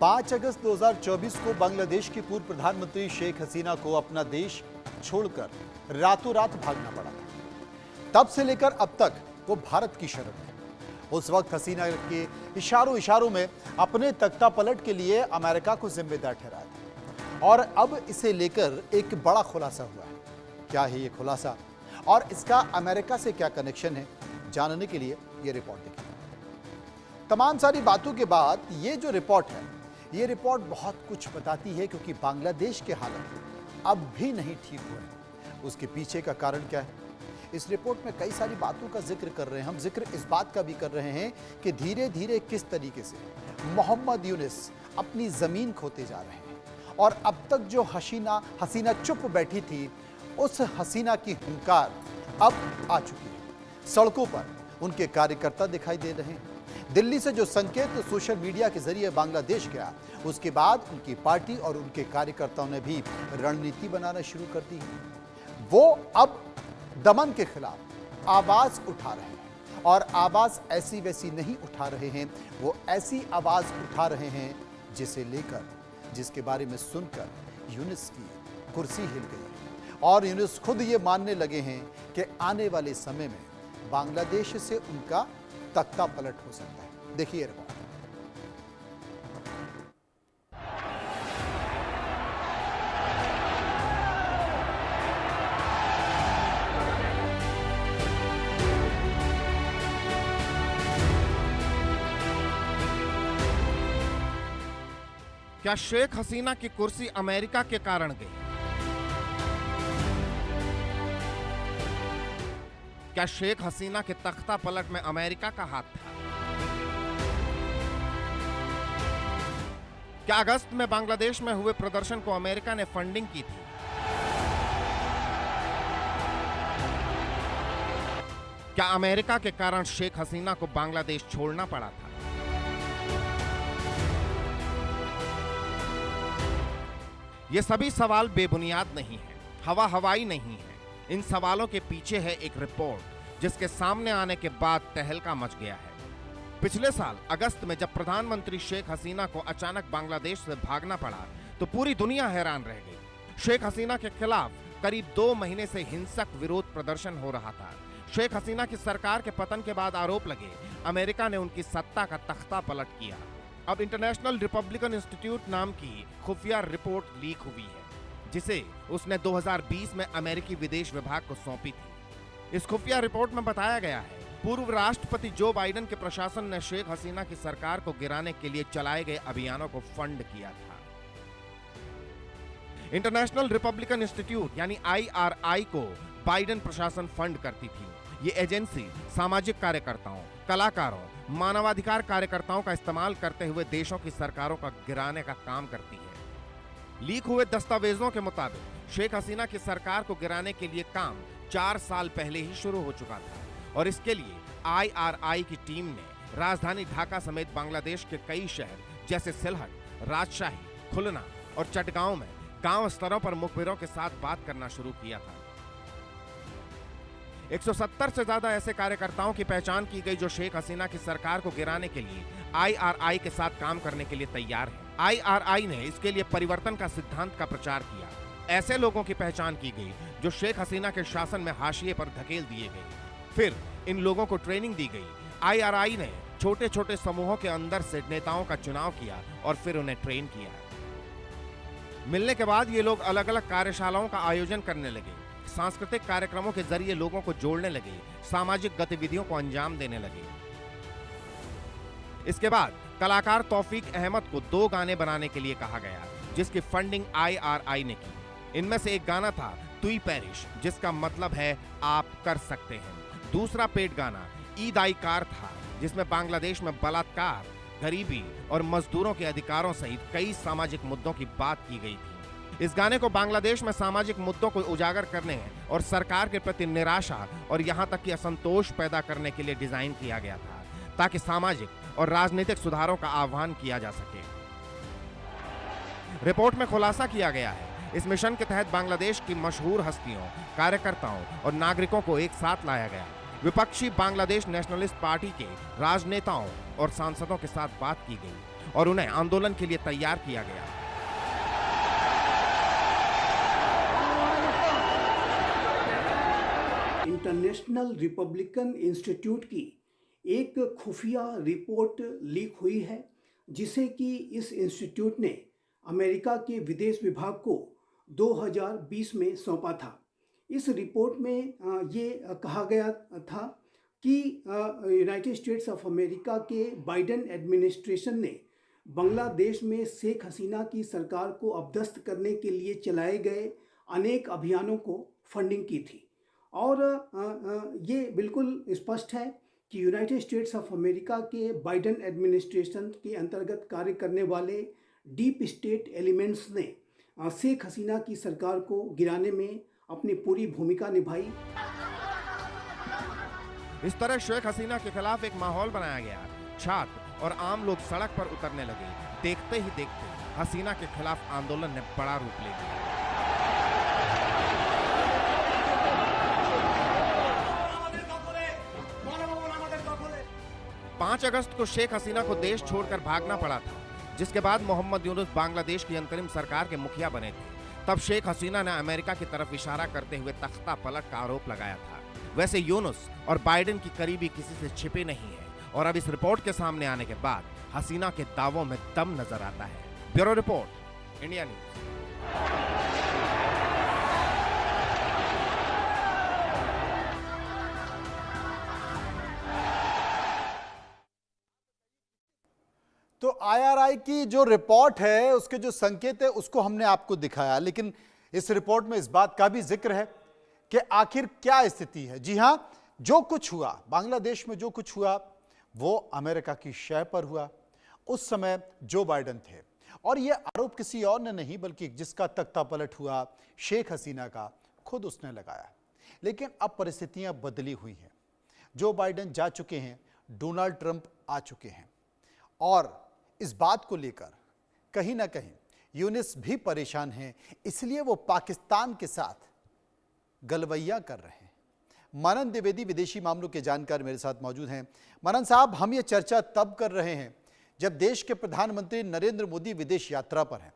5 अगस्त 2024 को बांग्लादेश की पूर्व प्रधानमंत्री शेख हसीना को अपना देश छोड़कर रातों रात भागना पड़ा था। तब से लेकर अब तक वो भारत की शरण है। उस वक्त हसीना के इशारों में अपने तख्ता पलट के लिए अमेरिका को जिम्मेदार ठहराया था और अब इसे लेकर एक बड़ा खुलासा हुआ है। क्या है ये खुलासा और इसका अमेरिका से क्या कनेक्शन है, जानने के लिए ये रिपोर्ट देखिए। तमाम सारी बातों के बाद ये जो रिपोर्ट है, ये रिपोर्ट बहुत कुछ बताती है, क्योंकि बांग्लादेश के हालात अब भी नहीं ठीक हुए हैं। उसके पीछे का कारण क्या है, इस रिपोर्ट में कई सारी बातों का जिक्र कर रहे हैं। हम जिक्र इस बात का भी कर रहे हैं कि धीरे धीरे किस तरीके से मोहम्मद यूनुस अपनी जमीन खोते जा रहे हैं और अब तक जो हसीना चुप बैठी थी, उस हसीना की हुंकार अब आ चुकी है। सड़कों पर उनके कार्यकर्ता दिखाई दे रहे हैं। दिल्ली से जो संकेत सोशल मीडिया के जरिए बांग्लादेश गया, उसके बाद उनकी पार्टी और उनके कार्यकर्ताओं ने भी रणनीति बनाना शुरू कर दी है। वो अब दमन के खिलाफ आवाज उठा रहे हैं और आवाज ऐसी वैसी नहीं उठा रहे हैं। वो ऐसी आवाज उठा रहे हैं जिसके बारे में सुनकर यूनुस की कुर्सी हिल गई और यूनुस खुद ये मानने लगे हैं कि आने वाले समय में बांग्लादेश से उनका तख्ता पलट हो सकता है। देखिए रिपोर्ट। क्या शेख हसीना की कुर्सी अमेरिका के कारण गई? क्या शेख हसीना के तख्ता पलट में अमेरिका का हाथ था? क्या अगस्त में बांग्लादेश में हुए प्रदर्शन को अमेरिका ने फंडिंग की थी? क्या अमेरिका के कारण शेख हसीना को बांग्लादेश छोड़ना पड़ा था? ये सभी सवाल बेबुनियाद नहीं है, हवाई नहीं है। इन सवालों के पीछे है एक रिपोर्ट जिसके सामने आने के बाद तहलका मच गया है। पिछले साल अगस्त में जब प्रधानमंत्री शेख हसीना को अचानक बांग्लादेश से भागना पड़ा तो पूरी दुनिया हैरान रह गई। शेख हसीना के खिलाफ करीब 2 महीने से हिंसक विरोध प्रदर्शन हो रहा था। शेख हसीना की सरकार के पतन के बाद आरोप लगे अमेरिका ने उनकी सत्ता का तख्ता पलट किया। अब इंटरनेशनल रिपब्लिकन इंस्टीट्यूट नाम की खुफिया रिपोर्ट लीक हुई है, जिसे उसने 2020 में अमेरिकी विदेश विभाग को सौंपी थी। इस खुफिया रिपोर्ट में बताया गया है पूर्व राष्ट्रपति जो बाइडेन के प्रशासन ने शेख हसीना की सरकार को गिराने के लिए चलाए गए अभियानों को फंड किया था। इंटरनेशनल रिपब्लिकन इंस्टीट्यूट यानी IRI को बाइडेन प्रशासन फंड करती थी। ये एजेंसी सामाजिक कार्यकर्ताओं, कलाकारों, मानवाधिकार कार्यकर्ताओं का इस्तेमाल करते हुए देशों की सरकारों का गिराने का काम करती है। लीक हुए दस्तावेजों के मुताबिक शेख हसीना की सरकार को गिराने के लिए काम 4 साल पहले ही शुरू हो चुका था और इसके लिए IRI की टीम ने राजधानी ढाका समेत बांग्लादेश के कई शहर जैसे सिलहट, राजशाही, खुलना और चटगांव में गांव स्तरों पर मुखबिरों के साथ बात करना शुरू किया था। 170 से ज्यादा ऐसे कार्यकर्ताओं की पहचान की गई जो शेख हसीना की सरकार को गिराने के लिए IRI के साथ काम करने के लिए तैयार हैं। IRI ने इसके लिए परिवर्तन का सिद्धांत का प्रचार किया। ऐसे लोगों की पहचान की गई जो शेख हसीना के शासन में हाशिए पर धकेल दिए गए। फिर इन लोगों को ट्रेनिंग दी गई। IRI ने छोटे छोटे समूहों के अंदर से नेताओं का चुनाव किया और फिर उन्हें ट्रेन किया। मिलने के बाद ये लोग अलग अलग कार्यशालाओं का आयोजन करने लगे, सांस्कृतिक कार्यक्रमों के जरिए लोगों को जोड़ने लगे, सामाजिक गतिविधियों को अंजाम देने लगे। इसके बाद कलाकार तौफीक अहमद को 2 गाने बनाने के लिए कहा गया, जिसकी फंडिंग IRI ने की। इनमें से एक गाना था तुई पैरिश, जिसका मतलब है आप कर सकते हैं। दूसरा पेड गाना ईद आई कार था, जिसमें बांग्लादेश में बलात्कार, गरीबी और मजदूरों के अधिकारों सहित कई सामाजिक मुद्दों की बात की गई थी। इस गाने को बांग्लादेश में सामाजिक मुद्दों को उजागर करने और सरकार के प्रति निराशा और यहां तक कि असंतोष पैदा करने के लिए डिजाइन किया गया था, ताकि सामाजिक और राजनीतिक सुधारों का आह्वान किया जा सके। रिपोर्ट में खुलासा किया गया है इस मिशन के तहत बांग्लादेश की मशहूर हस्तियों, कार्यकर्ताओं और नागरिकों को एक साथ लाया गया। विपक्षी बांग्लादेश नेशनलिस्ट पार्टी के राजनेताओं और सांसदों के साथ बात की गई और उन्हें आंदोलन के लिए तैयार किया गया। इंटरनेशनल रिपब्लिकन इंस्टीट्यूट की एक खुफिया रिपोर्ट लीक हुई है, जिसे कि इस इंस्टीट्यूट ने अमेरिका के विदेश विभाग को 2020 में सौंपा था। इस रिपोर्ट में ये कहा गया था कि यूनाइटेड स्टेट्स ऑफ अमेरिका के बाइडेन एडमिनिस्ट्रेशन ने बांग्लादेश में शेख हसीना की सरकार को अपदस्थ करने के लिए चलाए गए अनेक अभियानों को फंडिंग की थी। और ये बिल्कुल स्पष्ट है कि यूनाइटेड स्टेट्स ऑफ अमेरिका के बाइडेन एडमिनिस्ट्रेशन के अंतर्गत कार्य करने वाले डीप स्टेट एलिमेंट्स ने शेख हसीना की सरकार को गिराने में अपनी पूरी भूमिका निभाई। इस तरह शेख हसीना के खिलाफ एक माहौल बनाया गया। छात्र और आम लोग सड़क पर उतरने लगे। देखते ही देखते हसीना के खिलाफ आंदोलन ने बड़ा रूप ले लिया। 5 अगस्त को शेख हसीना को देश छोड़कर भागना पड़ा था, जिसके बाद मोहम्मद यूनुस बांग्लादेश की अंतरिम सरकार के मुखिया बने थे। तब शेख हसीना ने अमेरिका की तरफ इशारा करते हुए तख्ता पलट का आरोप लगाया था। वैसे यूनुस और बाइडेन की करीबी किसी से छिपी नहीं है और अब इस रिपोर्ट के सामने आने के बाद हसीना के दावों में दम नजर आता है। Bureau report, India news. तो आईआरआई की जो रिपोर्ट है, उसके जो संकेत है, उसको हमने आपको दिखाया, लेकिन इस रिपोर्ट में इस बात का भी जिक्र है कि आखिर क्या स्थिति है। जी हां, जो कुछ हुआ बांग्लादेश में, जो कुछ हुआ वो अमेरिका की शय पर हुआ। उस समय जो बाइडेन थे और ये आरोप किसी और ने नहीं बल्कि जिसका तख्ता पलट हुआ शेख हसीना का, खुद उसने लगाया। लेकिन अब परिस्थितियां बदली हुई हैं। जो बाइडेन जा चुके हैं, डोनाल्ड ट्रंप आ चुके हैं और इस बात को लेकर कहीं ना कहीं यूनुस भी परेशान हैं। इसलिए वो पाकिस्तान के साथ गलवैया कर रहे हैं। मनन द्विवेदी विदेशी मामलों के जानकार मेरे साथ मौजूद हैं। मनन साहब, हम ये चर्चा तब कर रहे हैं जब देश के प्रधानमंत्री नरेंद्र मोदी विदेश यात्रा पर हैं।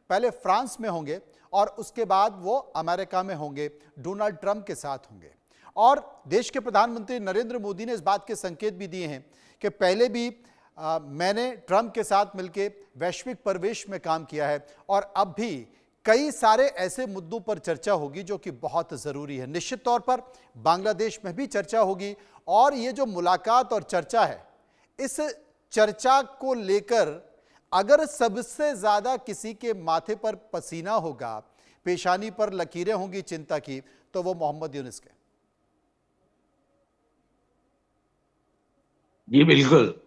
पहले फ्रांस में होंगे और उसके बाद वो अमेरिका में होंगे, डोनाल्ड ट्रंप के साथ होंगे। और देश के प्रधानमंत्री नरेंद्र मोदी ने इस बात के संकेत भी दिए हैं कि पहले भी मैंने ट्रंप के साथ मिलकर वैश्विक परिवेश में काम किया है और अब भी कई सारे ऐसे मुद्दों पर चर्चा होगी जो कि बहुत ज़रूरी है। निश्चित तौर पर बांग्लादेश में भी चर्चा होगी और ये जो मुलाकात और चर्चा है, इस चर्चा को लेकर अगर सबसे ज़्यादा किसी के माथे पर पसीना होगा, पेशानी पर लकीरें होंगी चिंता की, तो वो मोहम्मद यूनुस के। जी बिल्कुल।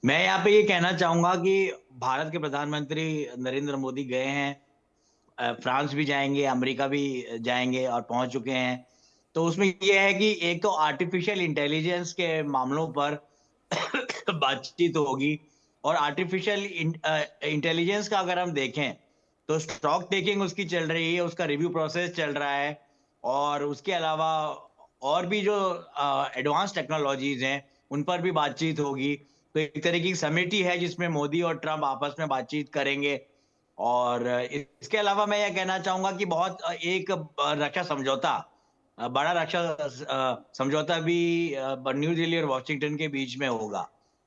मैं यहाँ पे ये कहना चाहूंगा कि भारत के प्रधानमंत्री नरेंद्र मोदी गए हैं, फ्रांस भी जाएंगे, अमेरिका भी जाएंगे और पहुंच चुके हैं। तो उसमें ये है कि एक तो आर्टिफिशियल इंटेलिजेंस के मामलों पर बातचीत होगी और आर्टिफिशियल इंटेलिजेंस का अगर हम देखें तो स्टॉक टेकिंग उसकी चल रही है, उसका रिव्यू प्रोसेस चल रहा है और उसके अलावा और भी जो एडवांस टेक्नोलॉजीज हैं उन पर भी बातचीत होगी। तो एक तरह की समिति है जिसमें मोदी और ट्रंप आपस में बातचीत करेंगे। और इसके अलावा मैं यह कहना चाहूंगा कि बहुत एक रक्षा समझौता, बड़ा रक्षा समझौता भी न्यू दिल्ली और वॉशिंगटन के बीच में होगा।